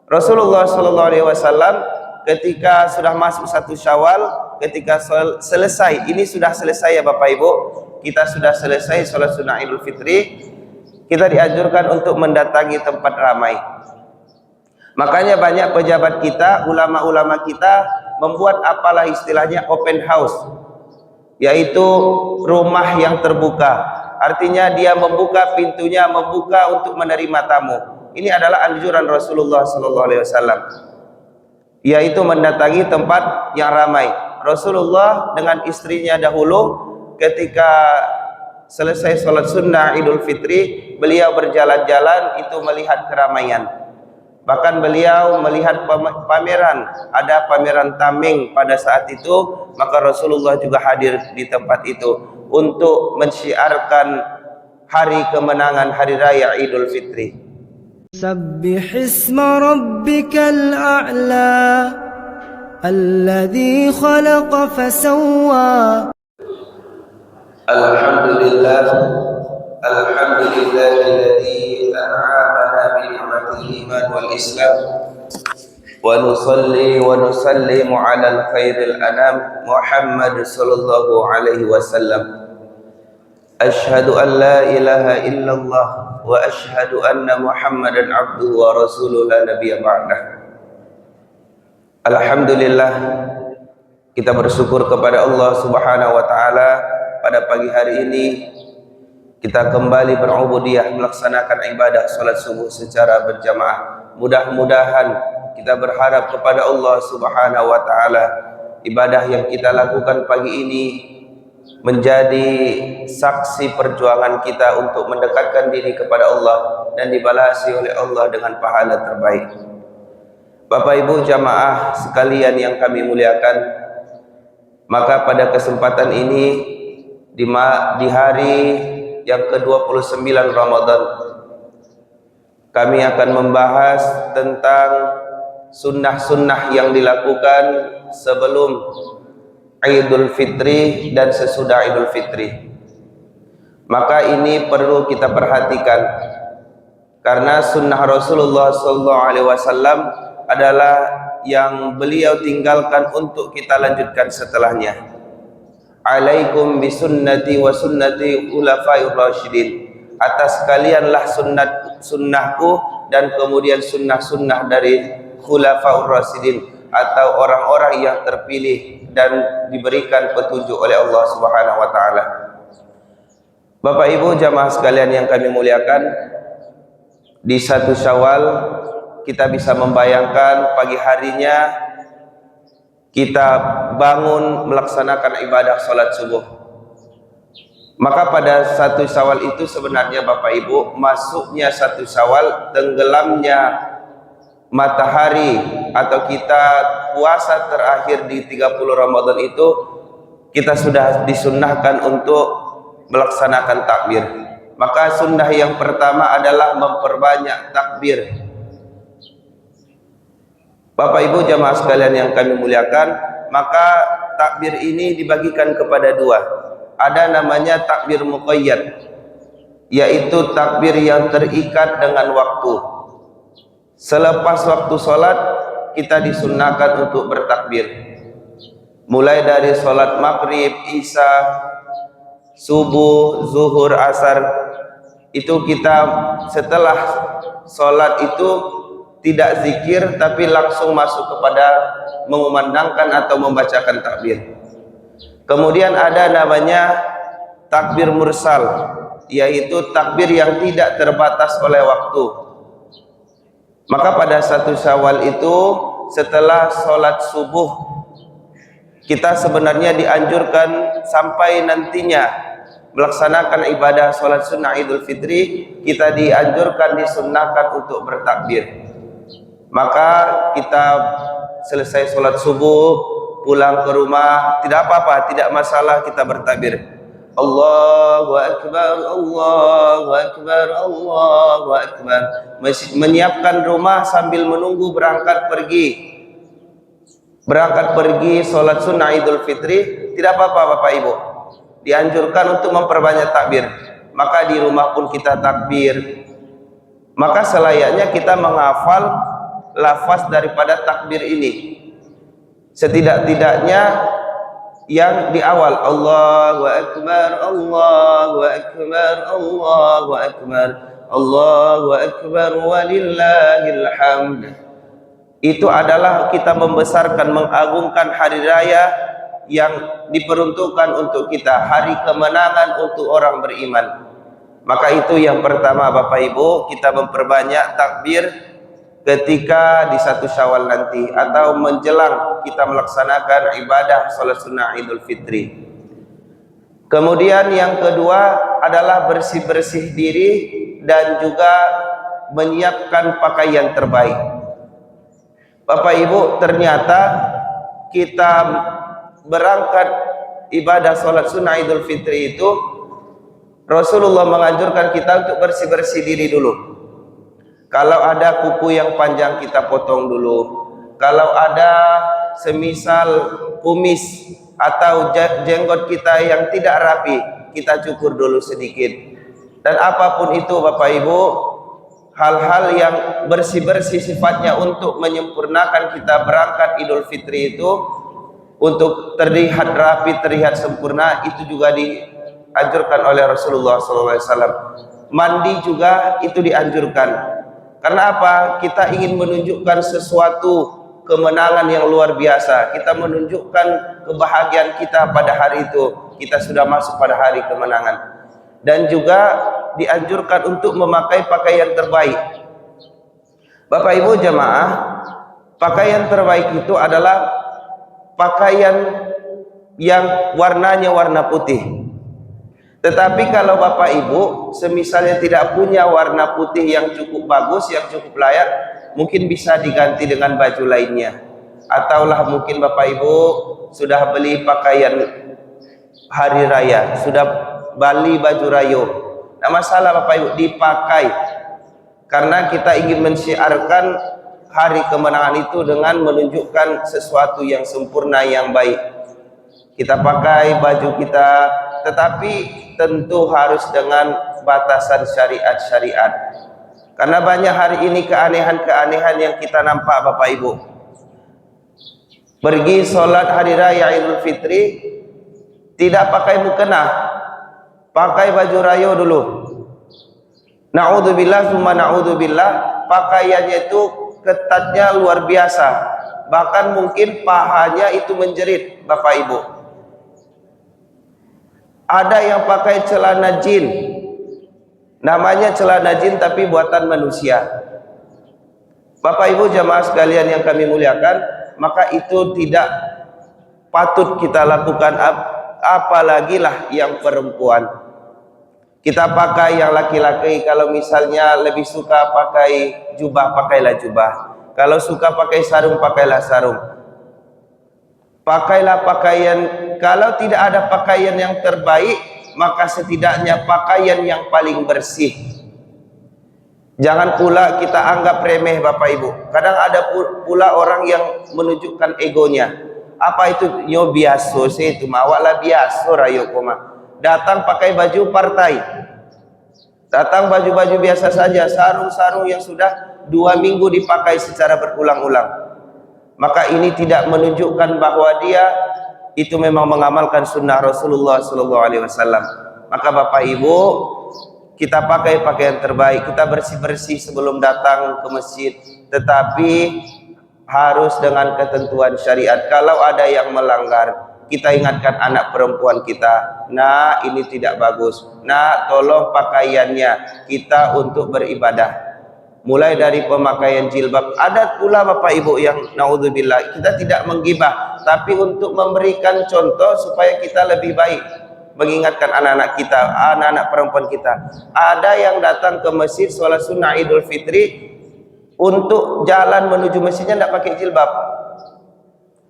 Rasulullah Shallallahu Alaihi Wasallam ketika sudah masuk 1 Syawal, ketika selesai, ini sudah selesai ya Bapak Ibu, kita sudah selesai sholat sunnah Idul Fitri, kita dianjurkan untuk mendatangi tempat ramai. Makanya banyak pejabat kita, ulama-ulama kita membuat apalah istilahnya open house, yaitu rumah yang terbuka. Artinya dia membuka pintunya, membuka untuk menerima tamu. Ini adalah anjuran Rasulullah Sallallahu Alaihi Wasallam, yaitu mendatangi tempat yang ramai. Rasulullah dengan istrinya dahulu ketika selesai sholat sunnah Idul Fitri, beliau berjalan-jalan itu melihat keramaian. Bahkan beliau melihat pameran, ada pameran tameng pada saat itu, maka Rasulullah juga hadir di tempat itu untuk mensyiarkan hari kemenangan hari raya Idul Fitri. سبح اسم ربك الأعلى الذي خلق فسوى. الحمد لله الذي أنعمنا بنعمة الإيمان والإسلام ونصلي ونسلم على الخير الأنام محمد صلى الله عليه وسلم. أشهد أن لا إله إلا الله وأشهد أن محمدا عبده ورسوله لا نبي بعده. Alhamdulillah, kita bersyukur kepada Allah Subhanahu wa taala pada pagi hari ini kita kembali berubudiyah melaksanakan ibadah salat subuh secara berjamaah. Mudah-mudahan kita berharap kepada Allah Subhanahu wa taala ibadah yang kita lakukan pagi ini menjadi saksi perjuangan kita untuk mendekatkan diri kepada Allah dan dibalasi oleh Allah dengan pahala terbaik. Bapak Ibu jamaah sekalian yang kami muliakan, maka pada kesempatan ini di hari yang ke-29 Ramadan, kami akan membahas tentang sunnah-sunnah yang dilakukan sebelum Idul Fitri dan sesudah Idul Fitri. Maka ini perlu kita perhatikan, karena sunnah Rasulullah SAW adalah yang beliau tinggalkan untuk kita lanjutkan setelahnya. Alaikum bisunnati wa sunnati khulafair rasyidin. Atas kalianlah sunnahku dan kemudian sunnah-sunnah dari khulafaur rasyidin, atau orang-orang yang terpilih dan diberikan petunjuk oleh Allah Subhanahu wa taala. Bapak Ibu jamaah sekalian yang kami muliakan, di 1 Syawal kita bisa membayangkan pagi harinya kita bangun melaksanakan ibadah salat subuh. Maka pada 1 Syawal itu sebenarnya Bapak Ibu, masuknya 1 Syawal, tenggelamnya matahari atau kita puasa terakhir di 30 Ramadan itu, kita sudah disunnahkan untuk melaksanakan takbir. Maka sunnah yang pertama adalah memperbanyak takbir. Bapak Ibu jamaah sekalian yang kami muliakan, maka takbir ini dibagikan kepada dua. Ada namanya takbir muqayyad, yaitu takbir yang terikat dengan waktu. Selepas waktu sholat kita disunnahkan untuk bertakbir. Mulai dari sholat maghrib, isya, subuh, zuhur, asar, itu kita setelah sholat itu tidak zikir, tapi langsung masuk kepada mengumandangkan atau membacakan takbir. Kemudian ada namanya takbir mursal, yaitu takbir yang tidak terbatas oleh waktu. Maka pada 1 Syawal itu setelah sholat subuh, kita sebenarnya dianjurkan sampai nantinya melaksanakan ibadah sholat sunnah Idul Fitri, kita dianjurkan, disunnahkan untuk bertakbir. Maka kita selesai sholat subuh, pulang ke rumah, tidak apa-apa, tidak masalah kita bertakbir. Allahu Akbar, Allahu Akbar, Allahu Akbar. Menyiapkan rumah sambil menunggu berangkat pergi sholat sunnah Idul Fitri, tidak apa-apa Bapak Ibu, dianjurkan untuk memperbanyak takbir. Maka di rumah pun kita takbir. Maka selayaknya kita menghafal lafaz daripada takbir ini. Setidak-tidaknya yang di awal Allahu Akbar, Allahu Akbar, Allahu Akbar, Allahu Akbar walillahil hamd. Itu adalah kita membesarkan, mengagungkan hari raya yang diperuntukkan untuk kita, hari kemenangan untuk orang beriman. Maka itu yang pertama Bapak Ibu, kita memperbanyak takbir ketika di 1 Syawal nanti atau menjelang kita melaksanakan ibadah salat sunnah Idul Fitri. Kemudian yang kedua adalah bersih-bersih diri dan juga menyiapkan pakaian terbaik. Bapak Ibu, ternyata kita berangkat ibadah salat sunnah Idul Fitri itu Rasulullah menganjurkan kita untuk bersih-bersih diri dulu. Kalau ada kuku yang panjang kita potong dulu. Kalau ada semisal kumis atau jenggot kita yang tidak rapi, kita cukur dulu sedikit. Dan apapun itu Bapak Ibu, hal-hal yang bersih-bersih sifatnya untuk menyempurnakan kita berangkat Idul Fitri itu, untuk terlihat rapi, terlihat sempurna, itu juga dianjurkan oleh Rasulullah SAW. Mandi juga itu dianjurkan. Karena apa? Kita ingin menunjukkan sesuatu kemenangan yang luar biasa. Kita menunjukkan kebahagiaan kita pada hari itu. Kita sudah masuk pada hari kemenangan. Dan juga dianjurkan untuk memakai pakaian terbaik. Bapak Ibu jamaah, pakaian terbaik itu adalah pakaian yang warnanya warna putih. Tetapi kalau Bapak Ibu semisalnya tidak punya warna putih yang cukup bagus, yang cukup layak, mungkin bisa diganti dengan baju lainnya. Ataulah mungkin Bapak Ibu sudah beli pakaian hari raya, sudah beli baju rayo. Nah, masalah Bapak Ibu dipakai, karena kita ingin mensyiarkan hari kemenangan itu dengan menunjukkan sesuatu yang sempurna, yang baik. Kita pakai baju kita, tetapi tentu harus dengan batasan syariat-syariat. Karena banyak hari ini keanehan-keanehan yang kita nampak Bapak Ibu. Pergi sholat hari raya Idul Fitri, tidak pakai mukena, pakai baju rayo dulu. Na'udzubillah summa na'udzubillah, pakaiannya itu ketatnya luar biasa. Bahkan mungkin pahanya itu menjerit Bapak Ibu. Ada yang pakai celana jin, namanya celana jin tapi buatan manusia. Bapak Ibu jamaah sekalian yang kami muliakan, maka itu tidak patut kita lakukan, apalagi lah yang perempuan. Kita pakai yang laki-laki, kalau misalnya lebih suka pakai jubah, pakailah jubah. Kalau suka pakai sarung, pakailah sarung. Pakailah pakaian. Kalau tidak ada pakaian yang terbaik, maka setidaknya pakaian yang paling bersih. Jangan pula kita anggap remeh Bapak Ibu. Kadang ada pula orang yang menunjukkan egonya. Apa itu? Yo biasa sih itu, mawaklah biasa rayo koma. Datang pakai baju partai, datang baju-baju biasa saja, sarung-sarung yang sudah 2 minggu dipakai secara berulang-ulang. Maka ini tidak menunjukkan bahwa dia itu memang mengamalkan sunnah Rasulullah SAW. Maka Bapak Ibu, kita pakai pakaian terbaik, kita bersih-bersih sebelum datang ke masjid, tetapi harus dengan ketentuan syariat. Kalau ada yang melanggar, kita ingatkan anak perempuan kita, nah ini tidak bagus, nah tolong pakaiannya kita untuk beribadah. Mulai dari pemakaian jilbab. Ada pula Bapak Ibu yang naudzubillah, kita tidak menggibah, tapi untuk memberikan contoh supaya kita lebih baik, mengingatkan anak-anak kita, anak-anak perempuan kita. Ada yang datang ke masjid sholat sunnah Idul Fitri, untuk jalan menuju masjidnya tidak pakai jilbab,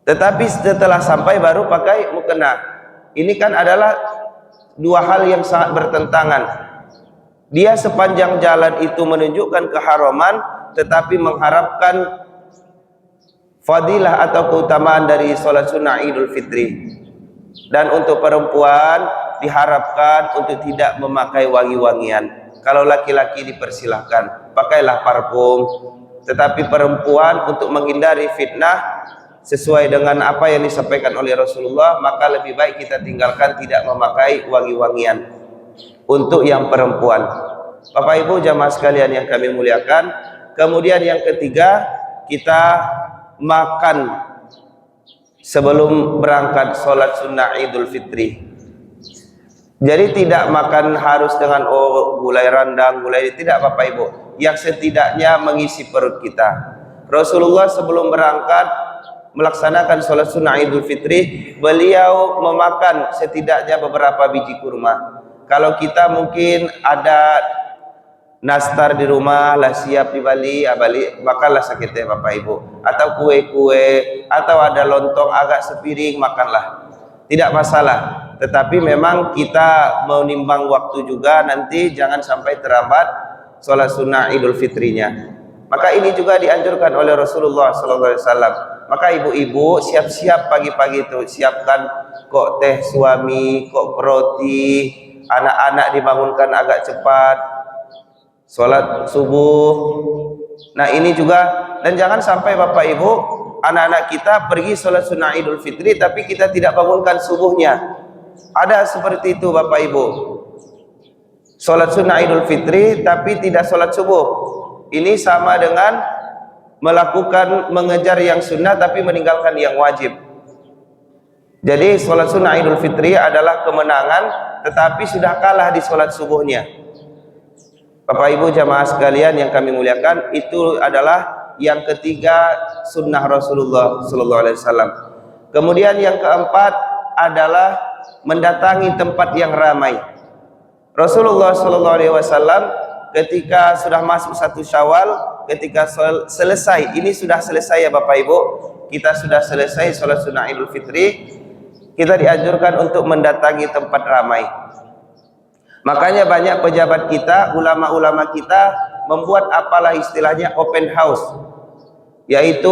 tetapi setelah sampai baru pakai mukena. Ini kan adalah dua hal yang sangat bertentangan. Dia sepanjang jalan itu menunjukkan keharaman, tetapi mengharapkan fadilah atau keutamaan dari sholat sunnah Idul Fitri. Dan untuk perempuan diharapkan untuk tidak memakai wangi-wangian. Kalau laki-laki dipersilahkan, pakailah parfum, Tetapi perempuan untuk menghindari fitnah sesuai dengan apa yang disampaikan oleh Rasulullah, maka lebih baik kita tinggalkan, tidak memakai wangi-wangian untuk yang perempuan. Bapak Ibu jamaah sekalian yang kami muliakan, kemudian yang ketiga, kita makan sebelum berangkat sholat sunnah Idul Fitri. Jadi tidak makan harus dengan gulai randang, gulai, tidak Bapak Ibu, yang setidaknya mengisi perut kita. Rasulullah sebelum berangkat melaksanakan sholat sunnah Idul Fitri, beliau memakan setidaknya beberapa biji kurma. Kalau kita mungkin ada nastar di rumah lah, siap di Bali, makanlah sakitnya Bapak Ibu, atau kue-kue, atau ada lontong agak sepiring, makanlah, tidak masalah. Tetapi memang kita menimbang waktu juga, nanti jangan sampai terlambat sholat sunnah Idul Fitrinya. Maka ini juga dianjurkan oleh Rasulullah SAW. Maka ibu-ibu siap-siap pagi-pagi itu, siapkan kok teh suami, kok roti, anak-anak dibangunkan agak cepat, sholat subuh. Nah ini juga, dan jangan sampai Bapak Ibu, anak-anak kita pergi sholat sunnah Idul Fitri tapi kita tidak bangunkan subuhnya. Ada seperti itu Bapak Ibu, sholat sunnah Idul Fitri tapi tidak sholat subuh. Ini sama dengan mengejar yang sunnah tapi meninggalkan yang wajib. Jadi sholat sunnah Idul Fitri adalah kemenangan, tetapi sudah kalah di sholat subuhnya. Bapak Ibu jamaah sekalian yang kami muliakan, itu adalah yang ketiga sunnah Rasulullah SAW. Kemudian yang keempat adalah mendatangi tempat yang ramai. Rasulullah SAW ketika sudah masuk 1 Syawal, ketika selesai, ini sudah selesai ya Bapak Ibu, kita sudah selesai sholat sunnah Idul Fitri, kita dianjurkan untuk mendatangi tempat ramai. Makanya banyak pejabat kita, ulama-ulama kita membuat apalah istilahnya open house, yaitu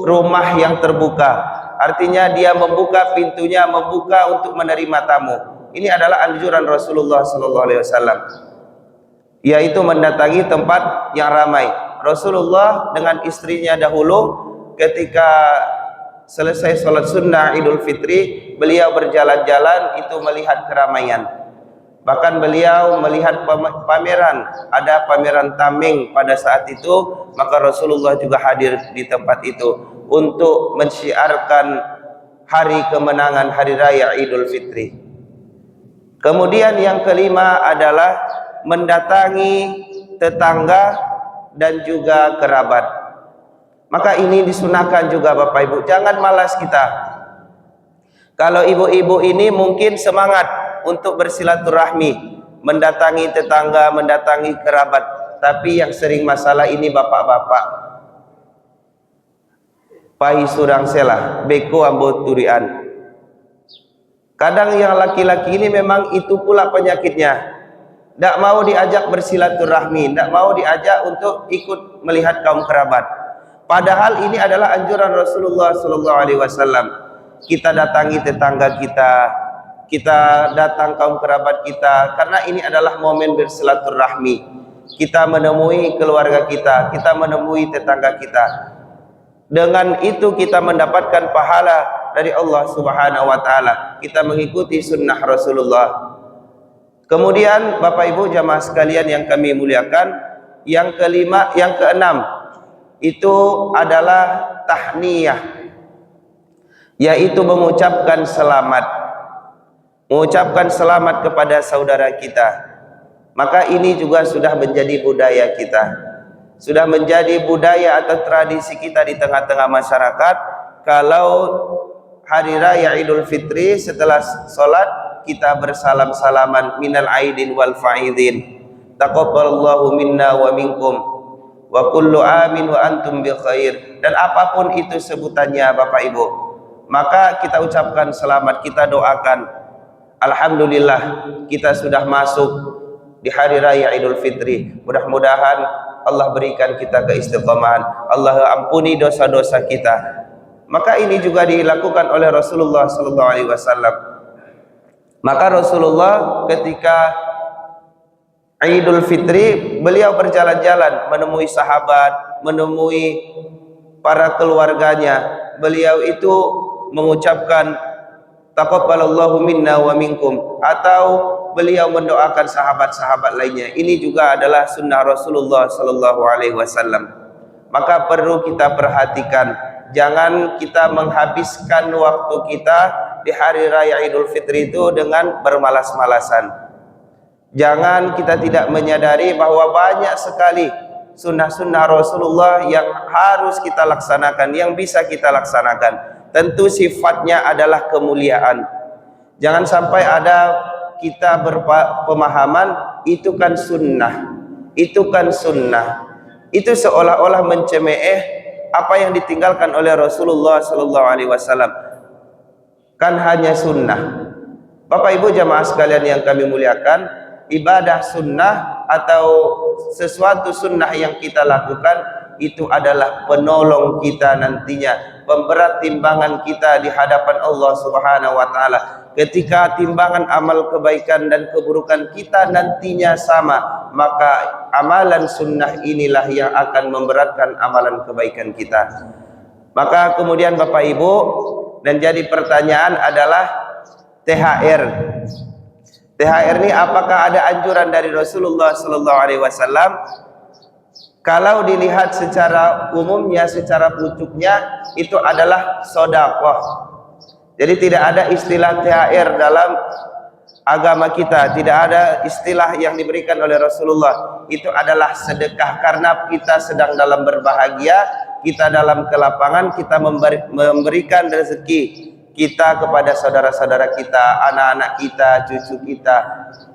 rumah yang terbuka. Artinya dia membuka pintunya, membuka untuk menerima tamu. Ini adalah anjuran Rasulullah SAW, yaitu mendatangi tempat yang ramai. Rasulullah dengan istrinya dahulu ketika selesai sholat sunnah Idul Fitri, beliau berjalan-jalan itu melihat keramaian. Bahkan beliau melihat pameran, ada pameran tameng pada saat itu, maka Rasulullah juga hadir di tempat itu untuk mensyiarkan hari kemenangan hari raya Idul Fitri. Kemudian yang kelima adalah mendatangi tetangga dan juga kerabat. Maka ini disunahkan juga Bapak Ibu, jangan malas kita. Kalau ibu-ibu ini mungkin semangat untuk bersilaturahmi, mendatangi tetangga, mendatangi kerabat, tapi yang sering masalah ini bapak-bapak. Pahi surang selah, beko ambo turian. Kadang yang laki-laki ini memang itu pula penyakitnya. Tidak mau diajak bersilaturahmi, tidak mau diajak untuk ikut melihat kaum kerabat. Padahal ini adalah anjuran Rasulullah SAW. Kita datangi tetangga kita, kita datang kaum kerabat kita, karena ini adalah momen bersilaturahmi. Kita menemui keluarga kita, kita menemui tetangga kita. Dengan itu kita mendapatkan pahala dari Allah Subhanahu wa taala. Kita mengikuti sunnah Rasulullah. Kemudian Bapak Ibu jamaah sekalian yang kami muliakan, yang keenam itu adalah tahniyah, yaitu mengucapkan selamat. Mengucapkan selamat kepada saudara kita. Maka ini juga sudah menjadi budaya kita, sudah menjadi budaya atau tradisi kita di tengah-tengah masyarakat. Kalau hari raya Idul Fitri setelah sholat kita bersalam-salaman, minal aidin wal faidin, taqabbalallahu minna wa minkum wa kullu amin wa antum bi khair. Dan apapun itu sebutannya Bapak Ibu, maka kita ucapkan selamat, kita doakan. Alhamdulillah kita sudah masuk di hari raya Idul Fitri. Mudah-mudahan Allah berikan kita keistiqomahan, Allah ampuni dosa-dosa kita. Maka ini juga dilakukan oleh Rasulullah SAW. Maka Rasulullah ketika Idul Fitri beliau berjalan-jalan menemui sahabat, menemui para keluarganya, beliau itu mengucapkan taqabbalallahu minna wa minkum, atau beliau mendoakan sahabat-sahabat lainnya. Ini juga adalah sunnah Rasulullah sallallahu alaihi wasallam. Maka perlu kita perhatikan, jangan kita menghabiskan waktu kita di hari raya Idul Fitri itu dengan bermalas-malasan. Jangan kita tidak menyadari bahwa banyak sekali sunnah-sunnah Rasulullah yang harus kita laksanakan, yang bisa kita laksanakan. Tentu sifatnya adalah kemuliaan. Jangan sampai ada kita berpemahaman itu kan sunnah, itu kan sunnah. Itu seolah-olah mencemooh apa yang ditinggalkan oleh Rasulullah sallallahu alaihi wasallam. Kan hanya sunnah. Bapak Ibu jamaah sekalian yang kami muliakan, ibadah sunnah atau sesuatu sunnah yang kita lakukan itu adalah penolong kita nantinya, pemberat timbangan kita di hadapan Allah Subhanahu wa taala. Ketika timbangan amal kebaikan dan keburukan kita nantinya sama, maka amalan sunnah inilah yang akan memberatkan amalan kebaikan kita. Maka kemudian Bapak Ibu, dan jadi pertanyaan adalah THR. THR ini apakah ada anjuran dari Rasulullah sallallahu alaihi wasallam? Kalau dilihat secara umumnya, secara pucuknya, itu adalah sedekah. Jadi tidak ada istilah THR dalam agama kita, tidak ada istilah yang diberikan oleh Rasulullah. Itu adalah sedekah, karena kita sedang dalam berbahagia, kita dalam kelapangan, kita memberikan rezeki kita kepada saudara-saudara kita, anak-anak kita, cucu kita.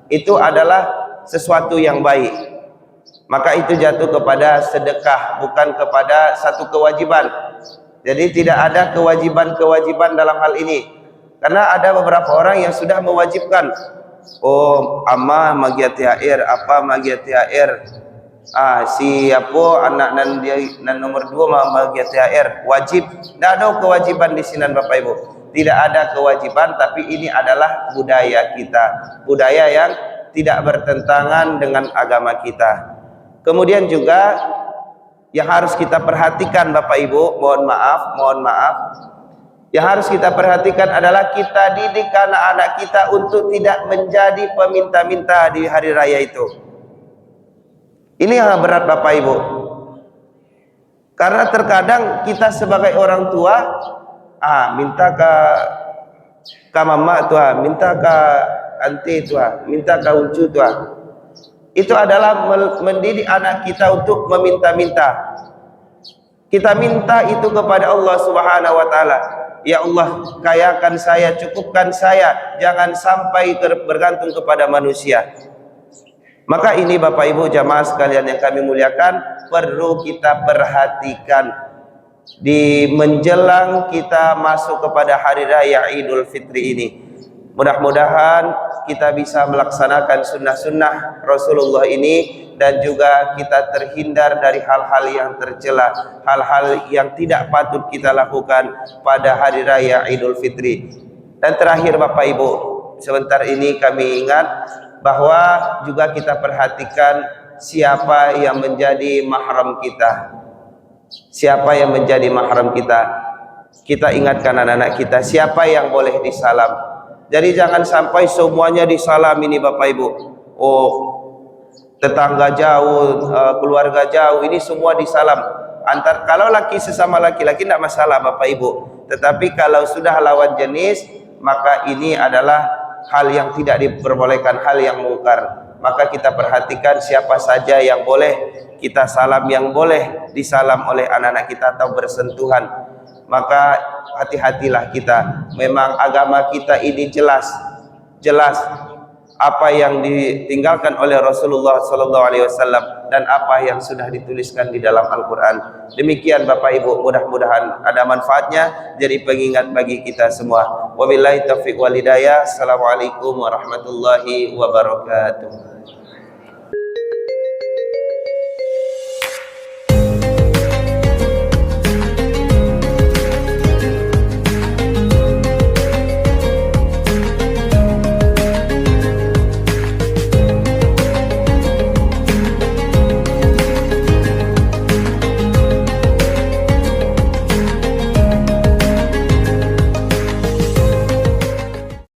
Itu adalah sesuatu yang baik. Maka itu jatuh kepada sedekah, bukan kepada satu kewajiban. Jadi tidak ada kewajiban-kewajiban dalam hal ini. Karena ada beberapa orang yang sudah mewajibkan, oh amma magia THR, apa magia THR, siapa anak nan nomor 2 magia THR wajib. Tidak ada kewajiban di sini Bapak Ibu. Tidak ada kewajiban, tapi ini adalah budaya kita, budaya yang tidak bertentangan dengan agama kita. Kemudian juga yang harus kita perhatikan Bapak Ibu, mohon maaf, yang harus kita perhatikan adalah kita didik anak-anak kita untuk tidak menjadi peminta-minta di hari raya itu. Ini yang berat Bapak Ibu, karena terkadang kita sebagai orang tua minta ke mama tua, minta ke anti tua, minta ke uncu tua. Itu adalah mendidik anak kita untuk meminta-minta. Kita minta itu kepada Allah Subhanahu wa taala. Ya Allah, kayakan saya, cukupkan saya, jangan sampai bergantung kepada manusia. Maka ini Bapak Ibu jamaah sekalian yang kami muliakan, perlu kita perhatikan di menjelang kita masuk kepada hari raya Idul Fitri ini. Mudah-mudahan kita bisa melaksanakan sunnah-sunnah Rasulullah ini, dan juga kita terhindar dari hal-hal yang tercela, hal-hal yang tidak patut kita lakukan pada hari raya Idul Fitri. Dan terakhir Bapak Ibu, sebentar ini kami ingat bahwa juga kita perhatikan siapa yang menjadi mahram kita. Siapa yang menjadi mahram kita? Kita ingatkan anak-anak kita, siapa yang boleh disalam. Jadi jangan sampai semuanya disalam ini Bapak Ibu. Oh, tetangga jauh, keluarga jauh, ini semua disalam. Kalau laki sesama laki-laki tidak masalah Bapak Ibu. Tetapi kalau sudah lawan jenis, maka ini adalah hal yang tidak diperbolehkan, hal yang mungkar. Maka kita perhatikan siapa saja yang boleh kita salam, yang boleh disalam oleh anak-anak kita atau bersentuhan. Maka hati-hatilah kita. Memang agama kita ini jelas apa yang ditinggalkan oleh Rasulullah sallallahu alaihi wasallam dan apa yang sudah dituliskan di dalam Al-Qur'an. Demikian Bapak Ibu, mudah-mudahan ada manfaatnya jadi pengingat bagi kita semua. Wabillahi taufiq wal hidayah. Assalamualaikum warahmatullahi wabarakatuh.